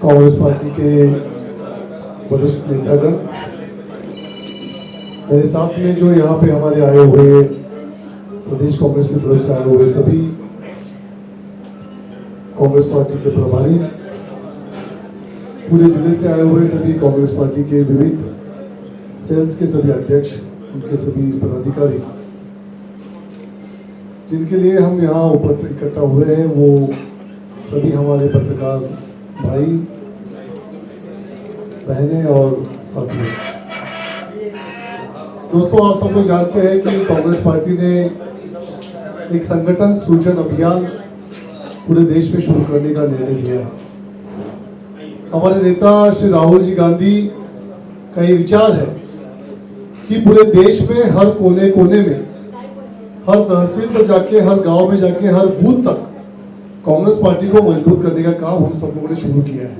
Congress party के वरिष्ठ नेतागण, मेरे साथ में जो यहाँ पे हमारे आए हुए प्रदेश कांग्रेस की तरफ से आए हुए सभी कांग्रेस पार्टी के प्रभारी, पूरे जिले से आए हुए सभी कांग्रेस पार्टी के विविध सेल्स के सभी अध्यक्ष, उनके सभी पदाधिकारी, जिनके लिए हम यहाँ ऊपर इकट्ठा हुए हैं, वो सभी हमारे पत्रकार भाई बहनें और साथियों। दोस्तों, आप सब लोग जानते हैं कि कांग्रेस पार्टी ने एक संगठन सृजन अभियान पूरे देश में शुरू करने का निर्णय लिया है। हमारे नेता श्री राहुल जी गांधी का ये विचार है कि पूरे देश में हर कोने कोने में, हर तहसील तक जाके, हर गांव में जाके, हर बूथ तक कांग्रेस पार्टी को मजबूत करने का काम हम सब लोगों ने शुरू किया है।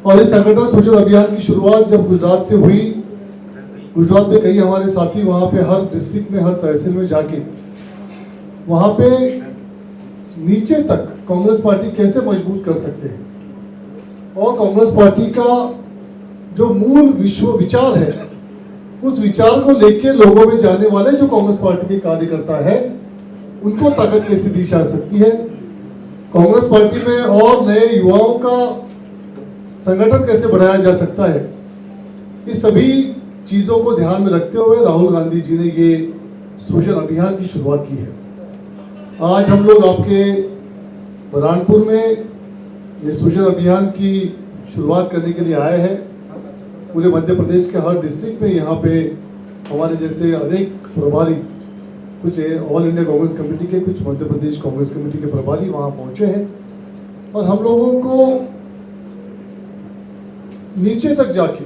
और इस संगठन सृजन अभियान की शुरुआत जब गुजरात से हुई, गुजरात में कई हमारे साथी वहां पे हर डिस्ट्रिक्ट में, हर तहसील में जाके वहां पे नीचे तक कांग्रेस पार्टी कैसे मजबूत कर सकते हैं, और कांग्रेस पार्टी का जो मूल विचार है, उस विचार को लेके लोगों में जाने वाले जो कांग्रेस पार्टी के कार्यकर्ता है, उनको ताकत कैसे दी जा सकती है, कांग्रेस पार्टी में और नए युवाओं का संगठन कैसे बढ़ाया जा सकता है, इस सभी चीजों को ध्यान में रखते हुए राहुल गांधी जी ने ये सृजन अभियान की शुरुआत की है। आज हम लोग आपके बुरहानपुर में ये सृजन अभियान की शुरुआत करने के लिए आए हैं। पूरे मध्य प्रदेश के हर डिस्ट्रिक्ट में यहाँ पे हमारे जैसे अनेक प्रभारी, कुछ ऑल इंडिया कांग्रेस कमेटी के, कुछ मध्य प्रदेश कांग्रेस कमेटी के प्रभारी वहाँ पहुँचे हैं, और हम लोगों को नीचे तक जाके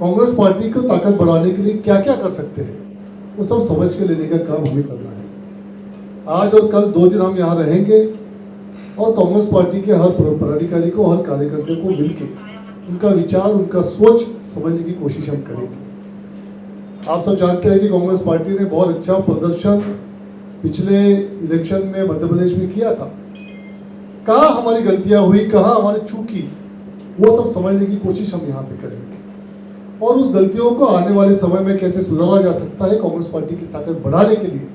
कांग्रेस पार्टी को ताकत बढ़ाने के लिए क्या क्या कर सकते हैं, वो सब समझ के लेने का काम हमें करना है। आज और कल 2 दिन हम यहाँ रहेंगे और कांग्रेस पार्टी के हर पदाधिकारी को, हर कार्यकर्ता को मिलके उनका विचार, उनका सोच समझने की कोशिश हम करेंगे। आप सब जानते हैं कि कांग्रेस पार्टी ने बहुत अच्छा प्रदर्शन पिछले इलेक्शन में मध्य प्रदेश में किया था। कहाँ हमारी गलतियां हुई, कहाँ हमारी चूकी, वो सब समझने की कोशिश हम यहाँ पे करेंगे, और उस गलतियों को आने वाले समय में कैसे सुधारा जा सकता है, कांग्रेस पार्टी की ताकत बढ़ाने के लिए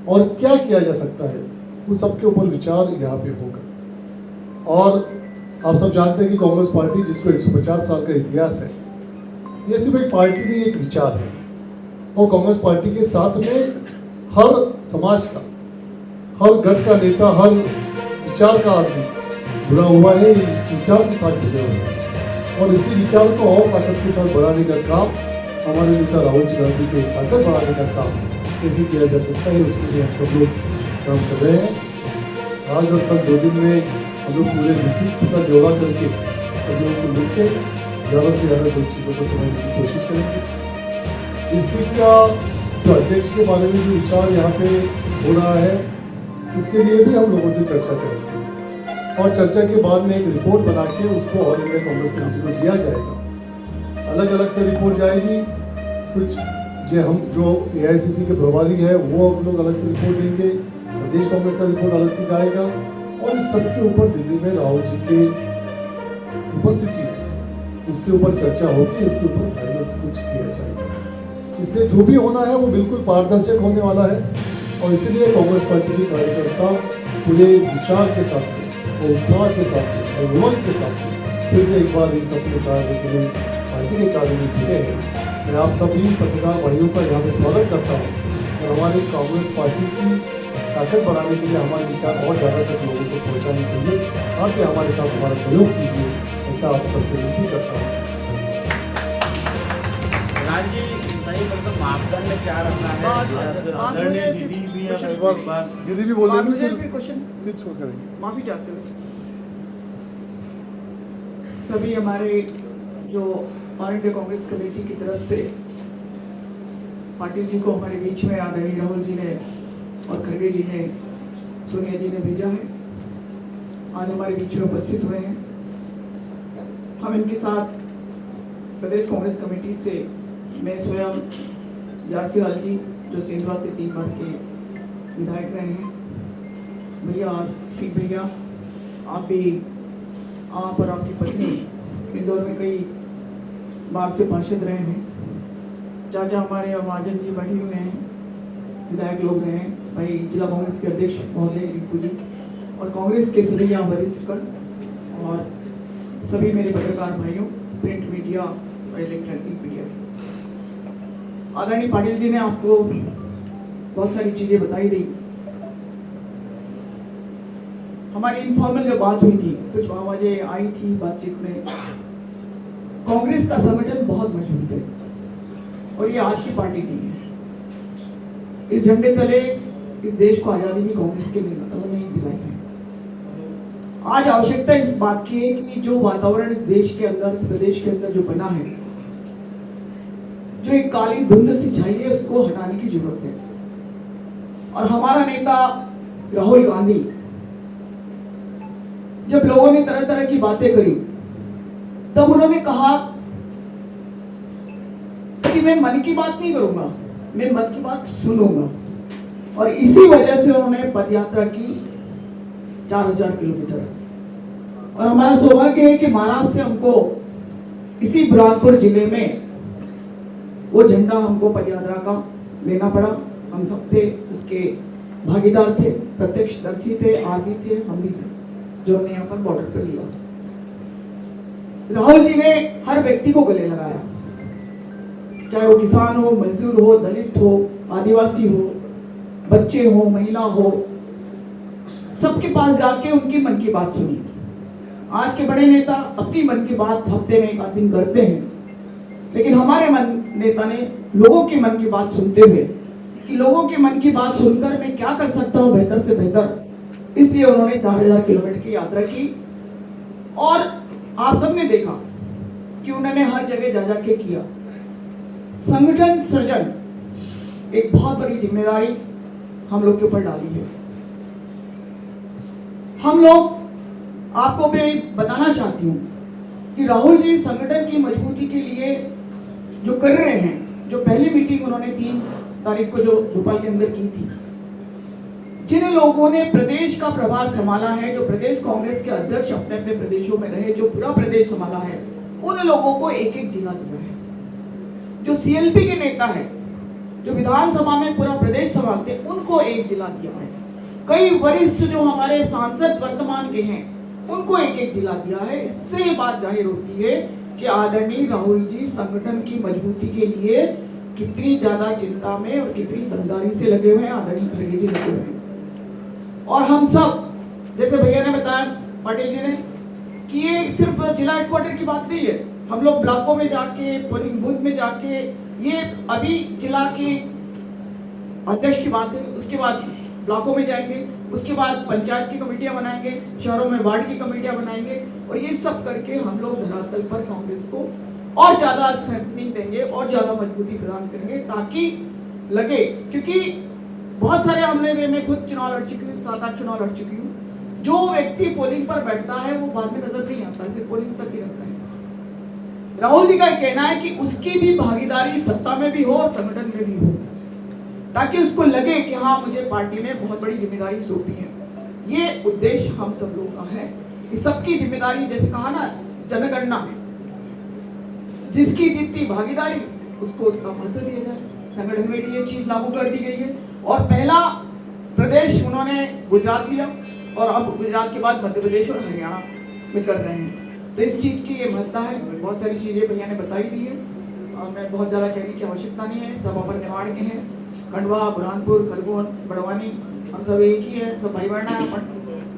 और क्या किया जा सकता है, उस सबके ऊपर विचार यहाँ पे होगा। और आप सब जानते हैं कि कांग्रेस पार्टी, जिसको 150 साल का इतिहास है, ये सिर्फ एक पार्टी नहीं, एक विचार है। और कांग्रेस पार्टी के साथ में हर समाज का, हर गढ़ का नेता, हर विचार का आदमी जुड़ा हुआ है, इस विचार के साथ जुड़े हुए हैं, और इसी विचार को और ताकत के साथ बढ़ाने का काम हमारे नेता राहुल जी गांधी के ताकत बढ़ाने का काम कैसे किया जा सकता है, उसके लिए हम सब लोग काम कर रहे हैं। आज और कल 2 दिन में हम लोग पूरे डिस्ट्रिक्ट का दौरा करके सब लोगों को मिलकर ज़्यादा से ज़्यादा कुछ चीज़ों को समझने की कोशिश करेंगे। डिस्ट्रिक्ट का जो अध्यक्ष के बारे में जो विचार यहाँ पे हो रहा है, उसके लिए भी हम लोगों से चर्चा करेंगे, और चर्चा के बाद में एक रिपोर्ट बना के उसको ऑल इंडिया कांग्रेस कमेटी को दिया जाएगा। अलग अलग से रिपोर्ट जाएगी, कुछ जो AICC के प्रभारी है वो हम लोग अलग से रिपोर्ट देंगे, प्रदेश कांग्रेस का रिपोर्ट अलग से जाएगा, और इस सब के ऊपर दिल्ली में राहुल जी के उपस्थिति में इसके ऊपर चर्चा होगी, इसके ऊपर फाइनल कुछ किया जाएगा। इसलिए जो भी होना है वो बिल्कुल पारदर्शक होने वाला है, और इसीलिए कांग्रेस पार्टी के कार्यकर्ता पूरे विचार के साथ और उत्साह के साथ और उमंग के साथ फिर से एक बार इस अपने कार्य के लिए, पार्टी के कार्य में जुटे हैं। मैं आप सभी पत्रकार भाइयों का यहाँ पे स्वागत करता हूँ, और हमारी कांग्रेस पार्टी की ताकत बढ़ाने के लिए, हमारे विचार और ज़्यादा तक लोगों को पहुँचाने के लिए आप भी हमारे साथ हमारा सहयोग कीजिए, ऐसा आप सबसे विनती करता हूँ। मापदंड क्या रखना है? दीदी भी बोलेंगे, फिर शो करेंगे। माफी चाहते हुए सभी हमारे जो ऑल इंडिया कांग्रेस कमेटी की तरफ से पाटिल जी को हमारे बीच में आदरणीय राहुल जी ने और खड़गे जी ने, सोनिया जी ने भेजा है, आज हमारे बीच में उपस्थित हुए हैं। हम इनके साथ प्रदेश कांग्रेस कमेटी से मैं स्वयं यासी लाल जी, जो सिंधवा से 3 बार के विधायक रहे हैं, भैया और ठीक भैया, आप भी आप और आपकी पत्नी इंदौर में कई बार से पार्षद रहे हैं। चाचा हमारे महाजन जी बैठे हुए हैं, विधायक लोग रहे हैं, भाई जिला कांग्रेस के अध्यक्ष महोदय रिंकू जी और कांग्रेस के सभी यहाँ वरिष्ठ गण और सभी मेरे पत्रकार भाइयों, प्रिंट मीडिया और इलेक्ट्रॉनिक मीडिया की। आदरणीय पाटिल जी ने आपको बहुत सारी चीजें बताई दी। हमारी इनफॉर्मल जो बात हुई थी, कुछ आवाजें आई थी बातचीत में, कांग्रेस का संगठन बहुत मजबूत है और ये आज की पार्टी नहीं है। इस झंडे तले इस देश को आजादी भी कांग्रेस के नेताओं ने दिलाई है। आज आवश्यकता इस बात की है कि जो वातावरण इस देश के अंदर, इस प्रदेश के अंदर जो बना है, जो एक काली धुंध सी छाई है, उसको हटाने की जरूरत है। और हमारा नेता राहुल गांधी, जब लोगों ने तरह तरह की बातें करी, तब उन्होंने कहा कि मैं मन की बात नहीं करूंगा, मैं मन की बात सुनूंगा। और इसी वजह से उन्होंने पदयात्रा की 4000 किलोमीटर। और हमारा सौभाग्य है कि महाराष्ट्र से हमको इसी बुरहानपुर जिले में वो झंडा हमको पदयात्रा का लेना पड़ा। हम सब थे, उसके भागीदार थे, प्रत्यक्षदर्शी थे, आर्मी थे, हम भी थे, जो हमने यहाँ पर बॉर्डर पर लिया। राहुल जी ने हर व्यक्ति को गले लगाया, चाहे वो किसान हो, मजदूर हो, दलित हो, आदिवासी हो, बच्चे हो, महिला हो, सबके पास जाके उनकी मन की बात सुनी। आज के बड़े नेता अपनी मन की बात हफ्ते में एक आध दिन करते हैं, लेकिन हमारे नेता ने लोगों की मन की बात सुनते हुए कि लोगों की मन की बात सुनकर मैं क्या कर सकता हूँ बेहतर से बेहतर, इसलिए उन्होंने 4000 किलोमीटर की यात्रा की। और आप सबने देखा कि उन्होंने हर जगह जा जाके किया। संगठन सृजन एक बहुत बड़ी जिम्मेदारी हम लोग के ऊपर डाली है। हम लोग, आपको मैं बताना चाहती हूँ कि राहुल जी संगठन की मजबूती के लिए जो कर रहे हैं, जो पहली मीटिंग उन्होंने 3 तारीख को जो भोपाल के अंदर की थी, जिन लोगों ने प्रदेश का प्रभार संभाला है, जो प्रदेश कांग्रेस के अध्यक्ष अपने अपने प्रदेशों में रहे, जो पूरा प्रदेश संभाला है, उन लोगों को एक एक जिला दिया है। जो सीएलपी के नेता है, जो विधानसभा में पूरा प्रदेश संभालते, उनको एक जिला दिया है। कई वरिष्ठ जो हमारे सांसद वर्तमान के हैं, उनको एक एक जिला दिया है। इससे ये बात जाहिर होती है कि आदरणीय राहुल जी संगठन की मजबूती के लिए कितनी ज्यादा चिंता में और कितनी दमदारी से लगे हुए हैं, आदरणीय खड़गे जी लगे हुए हैं। और हम सब, जैसे भैया ने बताया, पाटिल जी ने, कि ये सिर्फ जिला हेडक्वार्टर की बात नहीं है। हम लोग ब्लॉकों में जाके, पोलिंग बूथ में जाके, ये अभी जिला के अध्यक्ष की बात है, उसके बाद ब्लॉकों में जाएंगे, उसके बाद पंचायत की कमेटियां बनाएंगे, शहरों में वार्ड की कमेटियां बनाएंगे, और ये सब करके हम लोग धरातल पर कांग्रेस को और ज्यादा स्ट्रेंथनिंग देंगे और ज्यादा मजबूती प्रदान करेंगे, ताकि लगे, क्योंकि बहुत सारे हमने मैं खुद चुनाव लड़ चुकी हूँ, 7-8 चुनाव लड़ चुकी हूँ। जो व्यक्ति पोलिंग पर बैठता है वो बाद में नजर नहीं आता, सिर्फ पोलिंग तक ही रहता है। राहुल जी का कहना है कि उसकी भी भागीदारी सत्ता में भी हो और संगठन में भी हो, ताकि उसको लगे कि हाँ, मुझे पार्टी ने बहुत बड़ी जिम्मेदारी सौंपी है। ये उद्देश्य हम सब लोग का है कि सबकी जिम्मेदारी, जैसे कहा ना जनगणना में, जिसकी जितनी भागीदारी उसको उतना महत्व दिया जाए। संगठन में भी ये चीज लागू कर दी गई है। और पहला प्रदेश उन्होंने गुजरात लिया, और अब गुजरात के बाद मध्य प्रदेश और हरियाणा में कर रहे हैं। तो इस चीज की ये महत्ता है। बहुत सारी चीजें भैया ने बताई दी है और मैं बहुत ज्यादा कहने की आवश्यकता नहीं है। सब अपन निवाड़ के हैं, खंडवा, बुरहानपुर, खरगोन, बड़वानी, हम सब एक ही है, सब भाई बहना है, अपन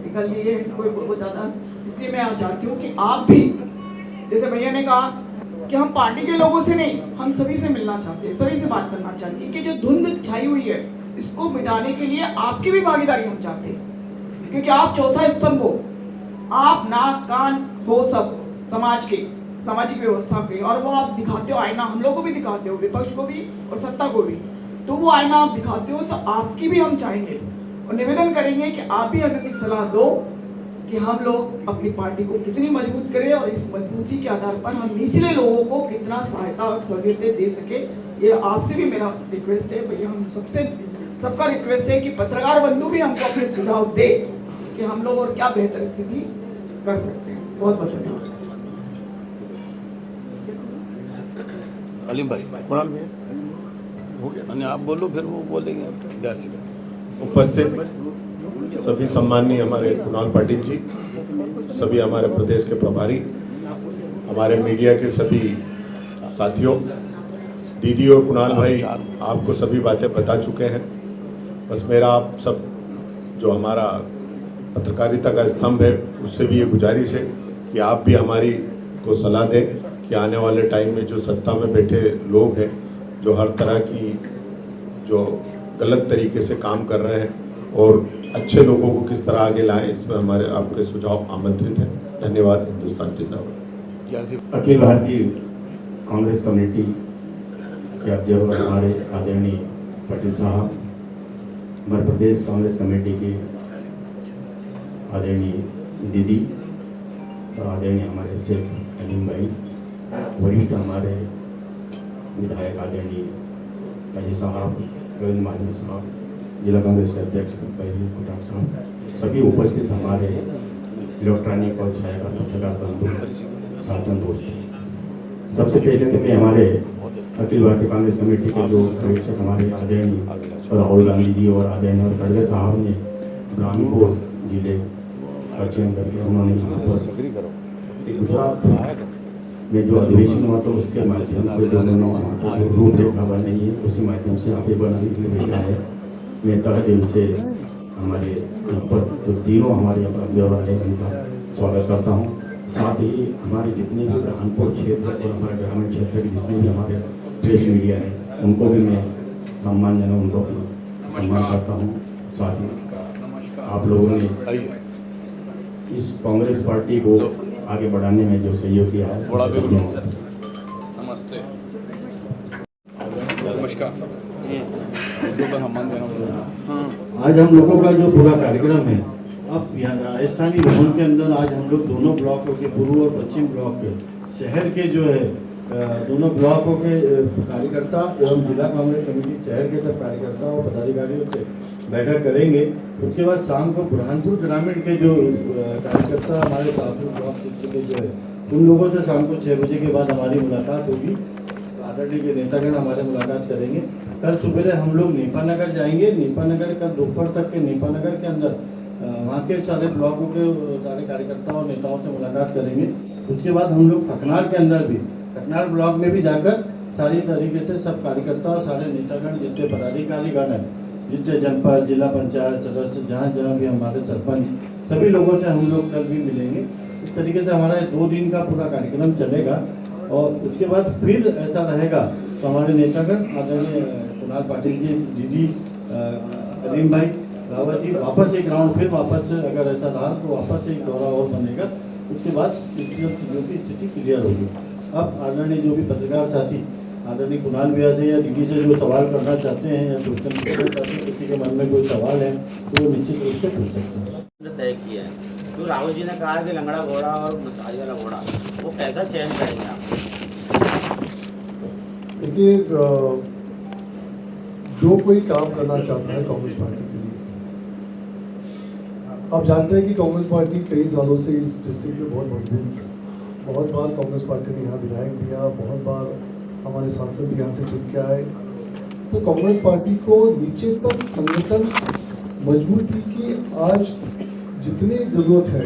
निकल लिए कोई बहुत ज्यादा। इसलिए मैं चाहती हूँ कि आप भी, जैसे भैया ने कहा कि हम पार्टी के लोगों से नहीं, हम सभी से मिलना चाहते हैं, सभी से बात करना चाहते हैं कि जो धुंध छाई हुई है, इसको मिटाने के लिए आपकी भी भागीदारी हम चाहते हैं, क्योंकि आप चौथा स्तंभ हो। आप नाक कान हो सब समाज के, सामाजिक व्यवस्था के, और वो आप दिखाते हो आईना, हम लोग को भी दिखाते हो, विपक्ष को भी और सत्ता को भी। तो वो आईना आप दिखाते हो, तो आपकी भी हम चाहेंगे और निवेदन करेंगे कि आप भी हमें कुछ सलाह दो कि हम लोग अपनी पार्टी को कितनी मजबूत करें, और इस मजबूती के आधार पर हम निचले लोगों को कितना सहायता और सहूलियतें दे सके। ये आपसे भी मेरा रिक्वेस्ट है भैया, हम सबका रिक्वेस्ट है कि पत्रकार बंधु भी हमको अपने सुझाव दे कि हम लोग और क्या बेहतर स्थिति कर सकते हैं। बहुत बहुत धन्यवाद। अलीम भाई कुणाल भैया हो गया। अन्य आप बोलो फिर वो बोलेंगे ग्यारह से। उपस्थित सभी सम्माननीय हमारे कुणाल पाटिल जी, सभी हमारे प्रदेश के प्रभारी, हमारे मीडिया के सभी साथियों, दीदी और कुणाल भाई आपको सभी बातें बता चुके हैं। बस मेरा आप सब जो हमारा पत्रकारिता का स्तंभ है उससे भी ये गुजारिश है कि आप भी हमारी को सलाह दें कि आने वाले टाइम में जो सत्ता में बैठे लोग हैं जो हर तरह की जो गलत तरीके से काम कर रहे हैं और अच्छे लोगों को किस तरह आगे लाएं, इसमें हमारे आपके सुझाव आमंत्रित हैं। धन्यवाद। हिंदुस्तान जिंदाबाद। ग्यारह से अखिल भारतीय कांग्रेस कमेटी के ऑब्जर्वर हमारे आदरणीय पटेल साहब, मध्य प्रदेश कांग्रेस कमेटी के आदरणीय दीदी और आदरणीय हमारे शेख अलीम भाई, वरिष्ठ हमारे विधायक आदरणीय माजी साहब, रविंद्र महाजन साहब, जिला कांग्रेस के अध्यक्ष भाई कोटाक साहब, सभी उपस्थित हमारे इलेक्ट्रॉनिक और छायाकार पत्रकार बंधु साथियों दोस्तों, सबसे पहले तो मैं हमारे अखिल भारतीय कांग्रेस कमेटी के जो समीक्षक हमारे आदरणीय राहुल गांधी जी और आदरणीय खड़गे साहब ने रानीपुर जिले का चयन करके उन्होंने यहाँ पर गुजरात में जो अधिवेशन हुआ तो उसके माध्यम से जो उन्होंने रूपरेखा बनाई है उसी माध्यम से यहाँ पे बनाने के लिए भेजा है। मैं तहे दिल से हमारे यहाँ पर जो तीनों हमारे ऑब्जर्वर है उनका स्वागत करता हूँ। साथ ही हमारे जितने भी बुरहानपुर क्षेत्र और हमारे ग्रामीण क्षेत्र के जितने भी हमारे प्रेस मीडिया है उनको भी मैं सम्मान देना उनको भी सम्मान करता हूँ। साथ ही आप लोगों ने इस कांग्रेस पार्टी को आगे बढ़ाने में जो सहयोग किया है बड़ा नमस्ते नमस्कार सम्मान देना। आज हम लोगों का जो पूरा कार्यक्रम है, अब यहाँ राजस्थानी भवन के अंदर आज हम लोग दोनों ब्लॉकों के पूर्व और पश्चिम ब्लॉक के शहर के जो है दोनों ब्लॉकों के कार्यकर्ता एवं जिला कांग्रेस कमेटी शहर के सब कार्यकर्ता और पदाधिकारियों से बैठक करेंगे। उसके बाद शाम को बुरहानपुर ग्रामीण के जो कार्यकर्ता हमारे साथियों ब्लॉक के जो है उन लोगों से शाम को 6 बजे के बाद हमारी मुलाकात होगी। आदरणीय के नेतागण हमारे मुलाकात करेंगे। कल सुबह हम लोग नेपा नगर जाएंगे। नेपा नगर कल दोपहर तक के नेपा नगर के अंदर वहाँ के सारे ब्लॉकों के सारे कार्यकर्ताओं और नेताओं से मुलाकात करेंगे। उसके बाद हम लोग खकनाल के अंदर भी खकनाल ब्लॉक में भी जाकर सारी तरीके से सब कार्यकर्ता और सारे नेतागण जितने पदाधिकारीगण हैं, जितने जनपद जिला पंचायत सदस्य जहाँ जहाँ भी हमारे सरपंच सभी लोगों से हम लोग कल भी मिलेंगे। इस तरीके से हमारा 2 दिन का पूरा कार्यक्रम चलेगा और उसके बाद फिर ऐसा रहेगा तो हमारे नेतागण आदरणीय कुणाल पाटिल जी, दीदी, अलीम भाई, रावत जी वापस एक राउंड फिर वापस से अगर ऐसा रहा तो वापस एक दौरा और बनेगा। उसके बाद चीज़ों की स्थिति क्लियर होगी। अब आदरणीय जो भी पत्रकार साथी आदरणीय कुणाल भैया से या दीदी से जो सवाल करना चाहते हैं या क्वेश्चन पूछना चाहते हैं, किसी के मन में कोई सवाल है तो वो निश्चित रूप से पूछ सकते हैं। तय किया है तो राहुल जी ने कहा कि लंगड़ा घोड़ा और मसाज वाला घोड़ा वो कैसा चयन करेंगे आप? देखिए, जो कोई काम करना चाहता है कांग्रेस पार्टी के लिए, आप जानते हैं कि कांग्रेस पार्टी कई सालों से इस डिस्ट्रिक्ट में बहुत मजबूत है। बहुत बार कांग्रेस पार्टी ने यहाँ विधायक दिया, बहुत बार हमारे सांसद भी यहाँ से चुन के आए। तो कांग्रेस पार्टी को नीचे तक संगठन मजबूती की आज जितनी ज़रूरत है,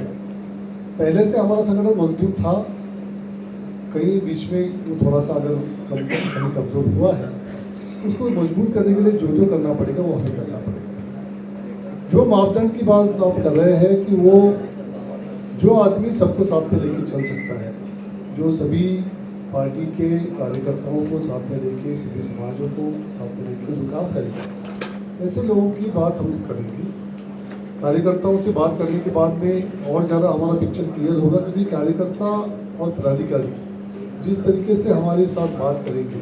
पहले से हमारा संगठन मजबूत था, कहीं बीच में वो थोड़ा सा अगर कहीं कमजोर हुआ है, उसको मजबूत करने के लिए जो जो करना पड़ेगा वो हमें करना पड़ेगा। जो मापदंड की बात आप कर रहे हैं कि वो जो आदमी सबको साथ में लेके चल सकता है, जो सभी पार्टी के कार्यकर्ताओं को साथ में लेके, सभी समाजों को साथ में लेके जो काम करेगा, ऐसे लोगों की बात हम करेंगे। कार्यकर्ताओं से बात करने के बाद में और ज़्यादा हमारा पिक्चर क्लियर होगा, क्योंकि कार्यकर्ता और पदाधिकारी जिस तरीके से हमारे साथ बात करेंगे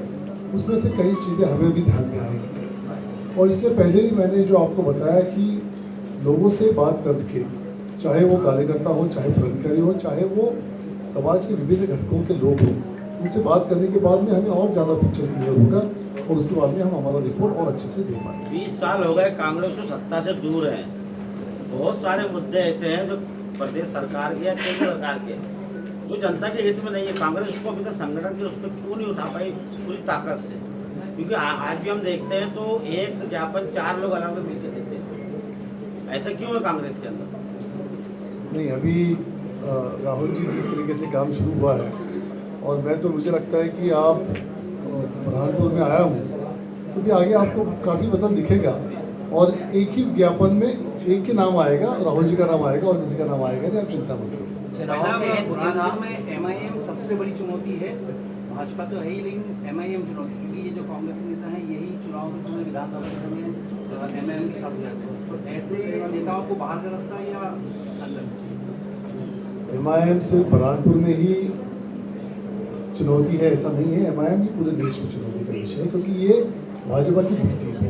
उसमें से कई चीज़ें हमें भी ध्यान में आएंगी। और इसलिए पहले ही मैंने जो आपको बताया कि लोगों से बात करके, चाहे वो कार्यकर्ता हो, चाहे पदाधिकारी हो, चाहे वो समाज के विभिन्न घटकों के लोग हों, उनसे बात करने के बाद में हमें और ज़्यादा पिक्चर क्लियर होगा और उसके बाद में हम हमारा रिपोर्ट और अच्छे से दे पाएंगे। 20 साल हो गए कांग्रेस तो सत्ता से दूर है। बहुत सारे मुद्दे ऐसे हैं जो प्रदेश सरकार के या केंद्र सरकार के, जो जनता के हित में नहीं है। कांग्रेस को अभी तक संगठन के उस पर क्यों नहीं उठा पाई पूरी ताकत से? क्योंकि आज भी हम देखते हैं तो एक ज्ञापन 4 लोग अलग अलग मिलकर देते हैं। ऐसा क्यों है कांग्रेस के अंदर? नहीं, अभी राहुल जी जिस तरीके से काम शुरू हुआ है, और मैं तो मुझे लगता है कि आप बुरहानपुर में आया हूँ तो भी आगे आपको काफ़ी बदल दिखेगा, और एक ही ज्ञापन में एक ही नाम आएगा, राहुल जी का नाम आएगा और किसी का नाम आएगा नहीं, आप चिंता मत करो। चुनाव में MIM सबसे बड़ी चुनौती है, भाजपा तो है ही, लेकिन MIM चुनौती, क्योंकि ये जो कांग्रेस नेता हैं यही चुनाव के समय, विधानसभा के समय MIM के साथ जाते हैं, तो ऐसे नेताओं को बाहर का रास्ता है या अंदर? MIM सिर्फ बुरहानपुर में ही चुनौती है ऐसा नहीं है, MIM भी पूरे देश में चुनौती का विषय है, क्योंकि ये भाजपा की भित्ति है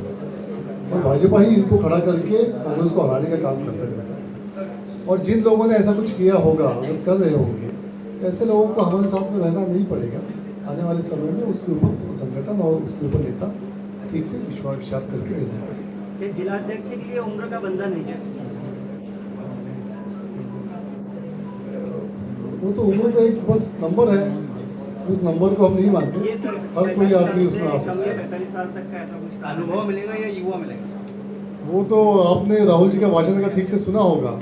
और भाजपा ही इनको खड़ा करके कांग्रेस को हराने का काम करता रहता है। और जिन लोगों ने ऐसा कुछ किया होगा, अगर कर रहे होंगे, ऐसे लोगों को हमारे साथ में रहना नहीं पड़ेगा। आने वाले समय में उसके ऊपर संगठन और उसके ऊपर नेता ठीक से विचार करके रहना पड़ेगा। जिलाध्यक्ष के लिए उम्र का बंधन है, वो तो उम्र का एक बस नंबर है, उस नंबर को हम नहीं मानते, हर कोई आदमी उसमें आ सकता है। 45 साल तक का ऐसा कुछ अनुभव मिलेगा या युवा मिलेगा? वो तो आपने राहुल जी का भाषण का ठीक से सुना होगा।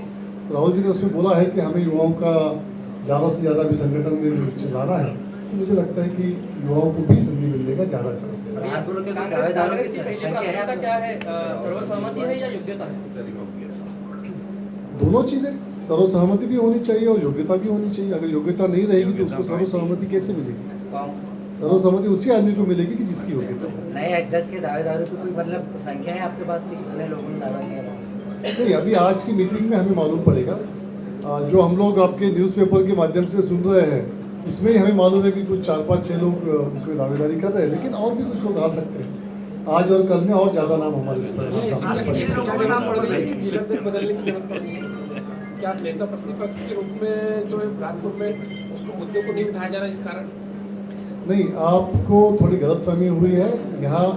राहुल जी ने उसमें बोला है कि हमें युवाओं का ज़्यादा से ज़्यादा भी संगठन में चलाना है, तो मुझे लगता है कि युवाओं को भी संधि मिलने का ज़्यादा चांस है। कांग्रेस की पहली प्राथमिकता क्या है? सर्वसहमति है या योग्यता है? दोनों चीज़ें, सर्वसहमति भी होनी चाहिए और योग्यता भी होनी चाहिए। अगर योग्यता नहीं रहेगी तो उसको सर्वसहमति कैसे मिलेगी? सर्वसहमति उसी आदमी को मिलेगी कि जिसकी योग्यता हो। नए अध्यक्ष के दावेदारों की कोई मतलब संख्या है आपके पास में, कितने लोगों ने दावा किया? नहीं, अभी आज की मीटिंग में हमें मालूम पड़ेगा। जो हम लोग आपके न्यूज़पेपर के माध्यम से सुन रहे हैं, इसमें ही हमें मालूम है कि कुछ 4, 5, 6 लोग उसमें दावेदारी कर रहे हैं, लेकिन और भी कुछ लोग आ सकते हैं। आज और कल में और ज़्यादा नाम हमारे इस पर क्या नेता प्रतिपक्ष के रूप में जो है बुरहानपुर में उसको मुद्दे को नहीं उठाया जा रहा इस कारण? नहीं, आपको थोड़ी गलतफहमी हुई है। यहाँ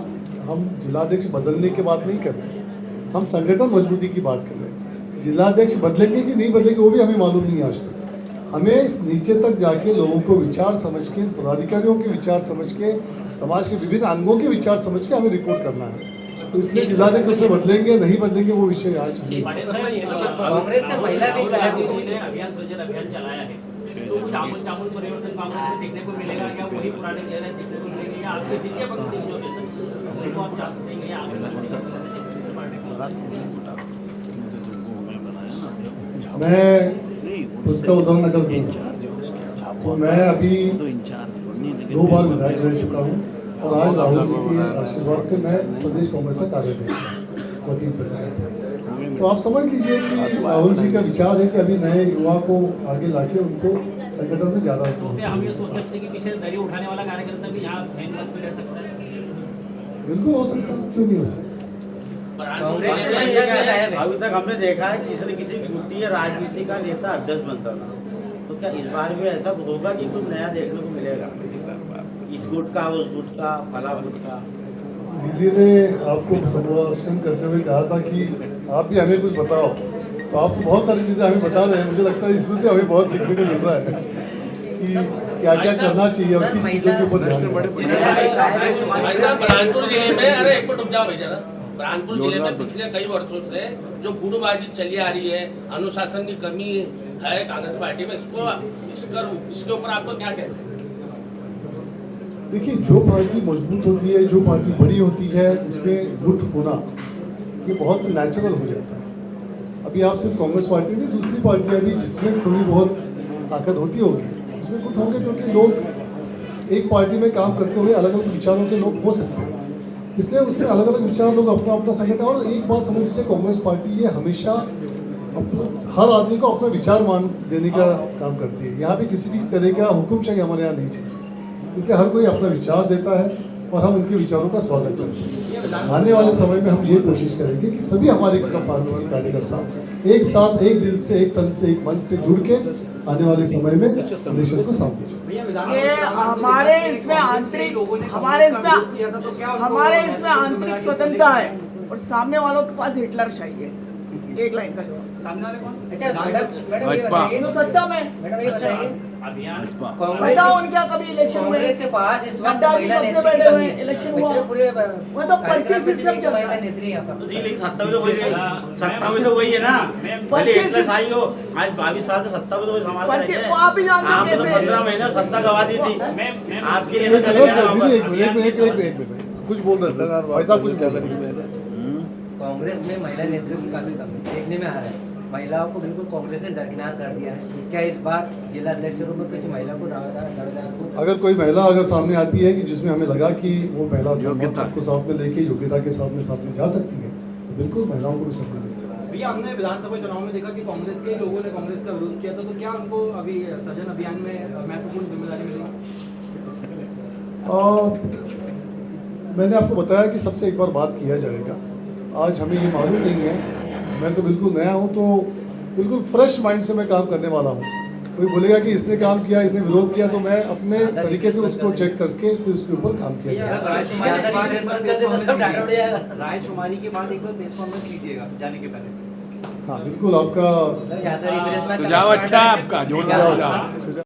हम जिलाध्यक्ष बदलने की बात नहीं कर रहे, हम संगठन मजबूती की बात कर रहे हैं। जिलाध्यक्ष बदलेंगे कि नहीं बदलेंगे वो भी हमें मालूम नहीं है आज तक। हमें नीचे तक जाके लोगों को विचार समझ के, पदाधिकारियों के विचार समझ के, समाज के विभिन्न अंगों के विचार समझ के हमें रिपोर्ट करना है। तो इसलिए जिलाध्यक्ष उसमें बदलेंगे नहीं बदलेंगे वो विषय आज नहीं। कांग्रेस से महिला भी अभियान सृजन अभियान चलाया है, तो कुछ आमूल परिवर्तन कांग्रेस में देखने को मिलेगा क्या? वही पुराने चेहरे देखने को मिलेंगे या आपके द्वितीय पंक्ति जो नेता उनको आप चाहते हैं या मैं उसका उदाहरण अगर दूँ तो मैं अभी 2 बार विधायक रह चुका हूँ और आज राहुल जी के आशीर्वाद से मैं प्रदेश कांग्रेस का कार्यकर्ता वकील प्रसाद। तो आप समझ लीजिए कि राहुल जी का विचार है कि अभी नए युवा को आगे लाके उनको संगठन में ज़्यादा हम ये सोच सकते हैं कि पीछे दरी उठाने वाला कार्यकर्ता भी यहाँ हैंग में रह सकता है? बिल्कुल हो सकता है, क्यों नहीं हो सकता? अभी तक हमने देखा है कि किसी गुटी या राजनीति का नेता अध्यक्ष बनता था, तो क्या इस बार भी ऐसा होगा कि कुछ नया देखने को मिलेगा? इस गुट का, उस गुट का, फला गुट का। दीदी ने आपको संभाषण करते हुए कहा था कि आप भी हमें कुछ बताओ, तो आप तो बहुत सारी चीज़ें हमें बता रहे हैं। मुझे लगता है इसमें से हमें बहुत सीखने को मिल रहा है कि क्या क्या करना चाहिए और किस चीज़ों के ऊपर ध्यान देना चाहिए। बुरहानपुर जिले में, अरे एक मिनट रुक जाओ भाई जरा, बुरहानपुर जिले में पिछले कई वर्षों से जो गुटबाजी चली आ रही है, अनुशासन की कमी है कांग्रेस पार्टी में, इसके ऊपर आपको क्या कहना है? देखिए, जो पार्टी मजबूत होती है, जो पार्टी बड़ी होती है, उसमें गुट होना ये बहुत नेचुरल हो जाता है। अभी आप सिर्फ कांग्रेस पार्टी नहीं, दूसरी पार्टियां भी जिसमें थोड़ी बहुत ताकत होती होगी उसमें गुट होंगे, क्योंकि लोग एक पार्टी में काम करते हुए अलग अलग विचारों के लोग हो सकते हैं, इसलिए उसमें अलग अलग विचार लोग अपना अपना संगठन। और एक बात समझ लीजिए, कांग्रेस पार्टी ये हमेशा हर आदमी को अपना विचार मान देने का काम करती है। यहाँ पे किसी भी तरह का हुक्मशाही हमारे यहाँ नहीं चाहिए, इसलिए हर कोई अपना विचार देता है और हम उनके विचारों का स्वागत करते हैं। आने वाले समय में हम ये कोशिश करेंगे कि सभी हमारे पार्लियामेंट कार्यकर्ता एक साथ, एक दिल से, एक तन से, एक मन से जुड़ के आने वाले समय में नेशन को सामने हमारे इसमें आंतरिक स्वतंत्रता है और सामने वालों के पास हिटलर चाहिए। एक लाइन का जवाब। सामने वाले कौन? अच्छा मैडम ये भाजपा। बताइए तो सत्ता में मैडम ये बताइए भाजपा कांग्रेस बताओ उनका कभी इलेक्शन में कांग्रेस के पास इस वक्त नड्डा जी महिला कब से नेत्री बैठे की हुए कमी हैं? है। इलेक्शन इतने हुआ पूरे वो तो पर्ची कार्यक्रम में सिस्टम एक चल महिला रहा है। नेत्री यहाँ पर जी लेकिन सत्ता में तो वही सत्ता में तो वही है ना भले एक प्लस आई हो आज 22 साल से सत्ता में तो वही समाज पर्ची रहे वो आप ही जानते हैं आपने तो कैसे 15 महीने सत्ता गवा दी थी आपके लिए तो चले दीदी, गए ना वहाँ एक मिनट एक मिनट कुछ बोल रहे थे भाई साहब, कुछ क्या करेंगे? कांग्रेस में महिला नेत्रियों की काफी कमी देखने में आ रहा है। महिलाओं को बिल्कुल कांग्रेस ने दरकिनार कर दिया है। क्या इस बार जिला अध्यक्ष के रूप में किसी महिला को दावेदार को अगर कोई महिला अगर सामने आती है कि जिसमें हमें लगा कि वो महिला योग्यता सबको साथ में लेके योग्यता के साथ में जा सकती है, तो बिल्कुल महिलाओं को भी सम्मान मिल सकता है। भैया हमने विधानसभा चुनाव में देखा कि कांग्रेस के लोगों ने कांग्रेस का विरोध किया था, तो क्या उनको अभी सृजन अभियान में महत्वपूर्ण जिम्मेदारी मिली? मैंने आपको बताया कि सबसे एक बार बात किया जाएगा। आज हमें ये मालूम नहीं है, मैं तो बिल्कुल नया हूँ, तो बिल्कुल फ्रेश माइंड से मैं काम करने वाला हूँ। कोई बोलेगा कि इसने काम किया, इसने विरोध किया, तो मैं अपने तरीके से उसको चेक करके फिर उसके ऊपर काम किया जाएगा। रायशुमारी के बाद एक बार प्रेस कॉन्फ्रेंस लीजिएगा जाने के पहले। हाँ बिल्कुल, आपका सुझाव अच्छा है आपका, जोरदार सुझाव।